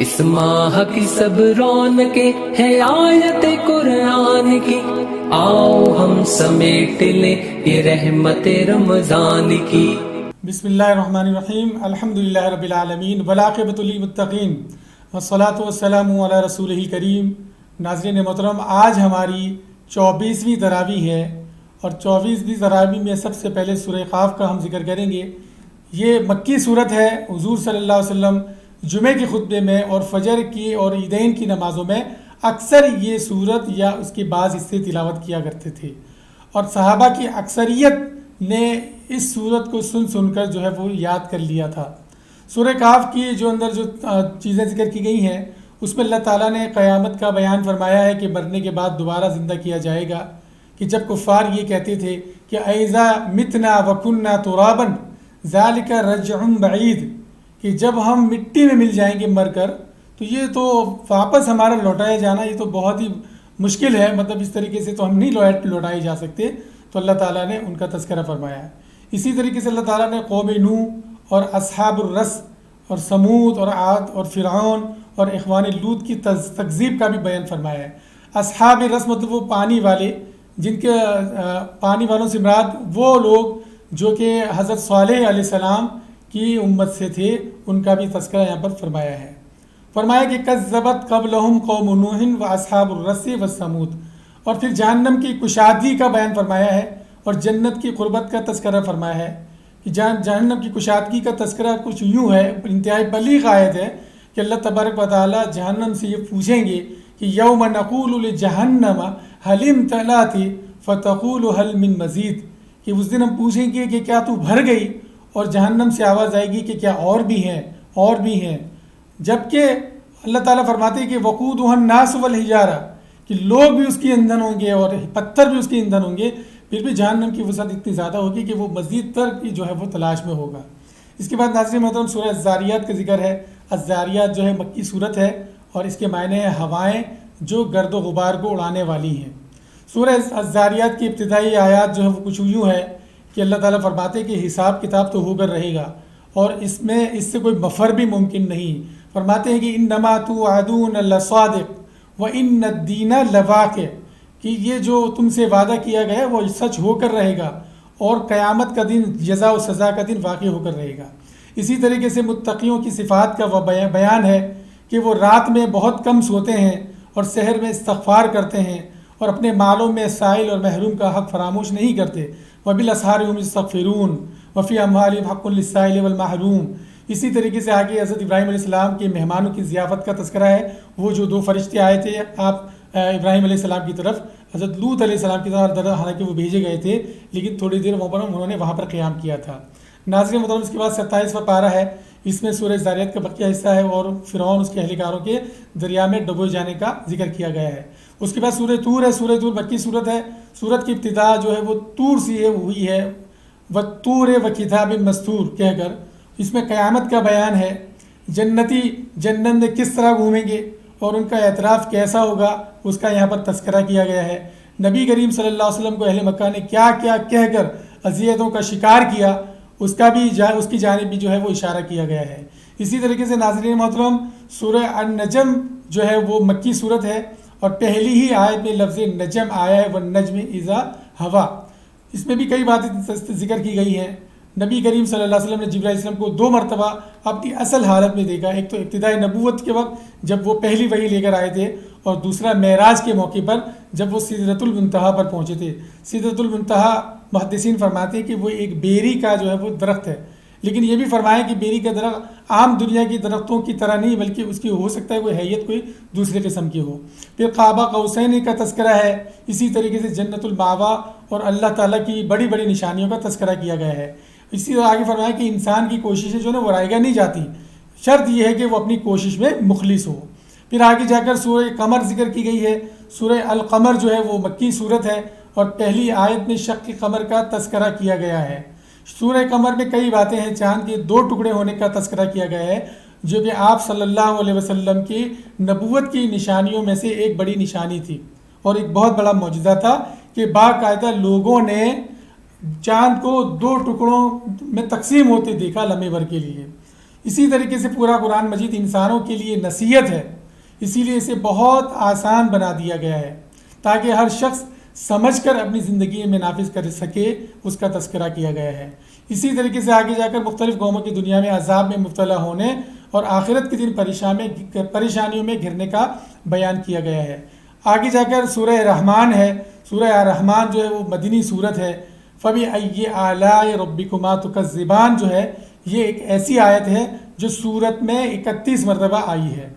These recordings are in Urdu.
اس ماہ کی سب رونقیں ہے آیت قرآن کی، آؤ ہم سمیٹ لیں یہ رحمت رمضان کی۔ بسم اللہ الرحمن الرحیم، الحمدللہ رب العالمین والعاقبۃ للمتقین والصلاۃ والسلام علی رسولہ الکریم۔ ناظرین محترم، آج ہماری 24ویں تراویح ہے، اور 24ویں تراویح میں سب سے پہلے سورہ قاف کا ہم ذکر کریں گے۔ یہ مکی صورت ہے۔ حضور صلی اللہ علیہ وسلم جمعہ کے خطبے میں اور فجر کی اور عیدین کی نمازوں میں اکثر یہ صورت یا اس کے بعض حصے تلاوت کیا کرتے تھے، اور صحابہ کی اکثریت نے اس صورت کو سن کر جو ہے وہ یاد کر لیا تھا۔ سورہ قاف کی جو اندر جو چیزیں ذکر کی گئی ہیں، اس میں اللہ تعالیٰ نے قیامت کا بیان فرمایا ہے کہ مرنے کے بعد دوبارہ زندہ کیا جائے گا، کہ جب کفار یہ کہتے تھے کہ ایذا متنا وکننا ترابا ذالک رجع بعید، کہ جب ہم مٹی میں مل جائیں گے مر کر، تو یہ تو واپس ہمارا لوٹایا جانا یہ تو بہت ہی مشکل ہے، مطلب اس طریقے سے تو ہم نہیں لوٹائے جا سکتے۔ تو اللہ تعالیٰ نے ان کا تذکرہ فرمایا ہے۔ اسی طریقے سے اللہ تعالیٰ نے قوم نوح اور اصحاب الرس اور سمود اور عاد اور فرعون اور اخوان لوط کی تکذیب کا بھی بیان فرمایا ہے۔ اصحاب الرس مطلب وہ پانی والے، جن کے پانی والوں سے مراد وہ لوگ جو کہ حضرت صالح علیہ السلام کی امت سے تھے، ان کا بھی تذکرہ یہاں پر فرمایا ہے۔ فرمایا کہ کذبت قبلہم قوم نوح و اصحاب الرس و سمود، اور پھر جہنم کی کشادگی کا بیان فرمایا ہے اور جنت کی قربت کا تذکرہ فرمایا ہے۔ کہ جہنم کی کشادگی کا تذکرہ کچھ یوں ہے، انتہائی بلیغ آیت ہے، کہ اللہ تبارک و تعالیٰ جہنم سے یہ پوچھیں گے کہ یوم نقول لجہنم حل امتلأت فتقول حل من مزید، کہ اس دن ہم پوچھیں گے کہ کیا تو بھر گئی، اور جہنم سے آواز آئے گی کہ کیا اور بھی ہیں، اور بھی ہیں۔ جبکہ اللہ تعالیٰ فرماتے ہیں کہ وقودها الناس والحجارہ، کہ لوگ بھی اس کی ایندھن ہوں گے اور پتھر بھی اس کے ایندھن ہوں گے، پھر بھی جہنم کی وسعت اتنی زیادہ ہوگی کہ وہ مزید تر کی جو ہے وہ تلاش میں ہوگا۔ اس کے بعد ناظرین محترم سورہ الذاریات کا ذکر ہے۔ الذاریات جو ہے مکی صورت ہے، اور اس کے معنی ہے ہوائیں جو گرد و غبار کو اڑانے والی ہیں۔ سورہ الذاریات کی ابتدائی آیات جو ہے وہ کچھ یوں ہے کہ اللہ تعالیٰ فرماتے ہیں کہ حساب کتاب تو ہو کر رہے گا، اور اس میں اس سے کوئی مفر بھی ممکن نہیں۔ فرماتے ہیں کہ انما توعدون لصادق وان الدین لواقع، کہ یہ جو تم سے وعدہ کیا گیا وہ سچ ہو کر رہے گا، اور قیامت کا دن جزا و سزا کا دن واقع ہو کر رہے گا۔ اسی طریقے سے متقیوں کی صفات کا وہ بیان ہے کہ وہ رات میں بہت کم سوتے ہیں اور سحر میں استغفار کرتے ہیں، اور اپنے مالوں میں سائل اور محروم کا حق فراموش نہیں کرتے۔ وبالاسحار هم يستغفرون وفي اموالهم حق للسائل والمحروم۔ اسی طریقے سے آگے حضرت ابراہیم علیہ السلام کے مہمانوں کی ضیافت کا تذکرہ ہے۔ وہ جو دو فرشتے آئے تھے آپ ابراہیم علیہ السلام کی طرف، حضرت لوط علیہ السلام کی طرف، حالانکہ وہ بھیجے گئے تھے لیکن تھوڑی دیر انہوں نے وہاں پر قیام کیا تھا۔ ناظرین محترم، اس کے بعد 27واں پارہ ہے، اس میں سورہ الذاریات کا بقیہ حصہ ہے، اور فرعون اس کے اہلکاروں کے دریا میں ڈبوئے جانے کا ذکر کیا گیا ہے۔ اس کے بعد سورہ طور ہے۔ سورہ طور مکی صورت ہے۔ سورت کی ابتدا جو ہے وہ طور سے ہوئی ہے، وَالطُّورِ وَكِتَابٍ مَسْطُورٍ کہہ کر۔ اس میں قیامت کا بیان ہے، جنتی جنت میں کس طرح گھومیں گے اور ان کا اعتراف کیسا ہوگا، اس کا یہاں پر تذکرہ کیا گیا ہے۔ نبی کریم صلی اللہ علیہ وسلم کو اہل مکہ نے کیا کیا کہہ کر اذیتوں کا شکار کیا، اس کی جانب بھی جو ہے وہ اشارہ کیا گیا ہے۔ اسی طریقے سے ناظرین محترم سورہ النجم جو ہے وہ مکی صورت ہے، اور پہلی ہی آیت میں لفظ نجم آیا ہے، والنجم اذا ہوا۔ اس میں بھی کئی باتیں ذکر کی گئی ہیں۔ نبی کریم صلی اللہ علیہ وسلم نے جبرائیل علیہ السلام کو 2 مرتبہ اپنی اصل حالت میں دیکھا، ایک تو ابتدائی نبوت کے وقت جب وہ پہلی وحی لے کر آئے تھے، اور دوسرا معراج کے موقع پر جب وہ سدرۃ المنتہا پر پہنچے تھے۔ سدرۃ المنتہا محدثین فرماتے ہیں کہ وہ ایک بیری کا جو ہے وہ درخت ہے، لیکن یہ بھی فرمایا کہ بیری کا درخت عام دنیا کی درختوں کی طرح نہیں، بلکہ اس کی ہو سکتا ہے کوئی حیت کوئی دوسرے قسم کی ہو۔ پھر قاب قوسین کا تذکرہ ہے۔ اسی طریقے سے جنت المأویٰ اور اللہ تعالیٰ کی بڑی بڑی نشانیوں کا تذکرہ کیا گیا ہے۔ اسی طرح آگے فرمایا کہ انسان کی کوششیں جو ہے وہ رائیگاں نہیں جاتی، شرط یہ ہے کہ وہ اپنی کوشش میں مخلص ہو۔ پھر آگے جا کر سورہ قمر ذکر کی گئی ہے۔ سورہ القمر جو ہے وہ مکی صورت ہے، اور پہلی آیت میں شق قمر کا تذکرہ کیا گیا ہے۔ سورہ قمر میں کئی باتیں ہیں۔ چاند کے 2 ٹکڑے ہونے کا تذکرہ کیا گیا ہے، جو کہ آپ صلی اللہ علیہ وسلم کی نبوت کی نشانیوں میں سے ایک بڑی نشانی تھی، اور ایک بہت بڑا معجزہ تھا کہ باقاعدہ لوگوں نے چاند کو 2 ٹکڑوں میں تقسیم ہوتے دیکھا لمحے بھر کے لیے۔ اسی طریقے سے پورا قرآن مجید انسانوں کے لیے نصیحت ہے، اسی لیے اسے بہت آسان بنا دیا گیا ہے تاکہ ہر شخص سمجھ کر اپنی زندگی میں نافذ کر سکے، اس کا تذکرہ کیا گیا ہے۔ اسی طریقے سے آگے جا کر مختلف قوموں کی دنیا میں عذاب میں مبتلا ہونے اور آخرت کے دن پریشانیوں میں گھرنے کا بیان کیا گیا ہے۔ آگے جا کر سورہ رحمان ہے، سورہ رحمان جو ہے وہ مدنی صورت ہے۔ فَبِأَيِّ آلَاءِ رَبِّكُمَا تُكَذِّبَانِ جو ہے یہ ایک ایسی آیت ہے جو سورت میں 31 مرتبہ آئی ہے۔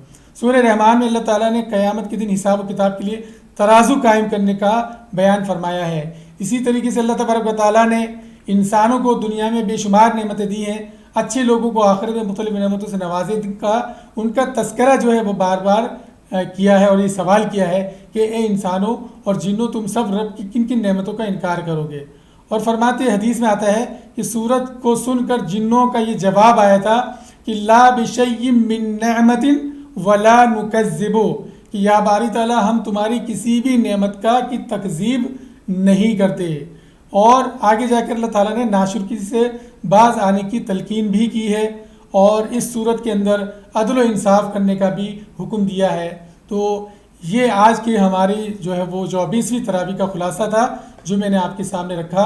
سورہ رحمان میں اللہ تعالیٰ نے قیامت کے دن حساب و کتاب کے لیے ترازو قائم کرنے کا بیان فرمایا ہے۔ اسی طریقے سے اللہ تبارک و تعالیٰ نے انسانوں کو دنیا میں بے شمار نعمتیں دی ہیں، اچھے لوگوں کو آخرت میں مختلف نعمتوں سے نوازے کا ان کا تذکرہ جو ہے وہ بار بار کیا ہے، اور یہ سوال کیا ہے کہ اے انسانوں اور جنوں تم سب رب کی کن کن نعمتوں کا انکار کرو گے۔ اور فرماتے حدیث میں آتا ہے کہ سورت کو سن کر جنوں کا یہ جواب آیا تھا کہ لا بشیء من نعمت ولا نکذب، کہ یا باری تعالیٰ ہم تمہاری کسی بھی نعمت کا کی تکذیب نہیں کرتے۔ اور آگے جا کر اللہ تعالیٰ نے ناشکری سے باز آنے کی تلقین بھی کی ہے، اور اس صورت کے اندر عدل و انصاف کرنے کا بھی حکم دیا ہے۔ تو یہ آج کی ہماری جو ہے وہ 24ویں تراویح کا خلاصہ تھا جو میں نے آپ کے سامنے رکھا۔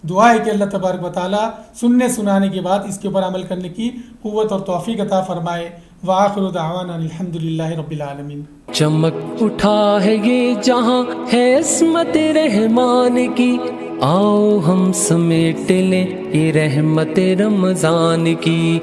دعا ہے کہ اللہ تبارک و تعالیٰ سننے سنانے کے بعد اس کے اوپر عمل کرنے کی قوت اور توفیق عطا فرمائے۔ وآخر دعوانا الحمدللہ رب العالمین۔ چمک اٹھا ہے یہ جہاں ہے عصمت رحمان کی، آؤ ہم سمیٹ لیں یہ رحمت رمضان کی۔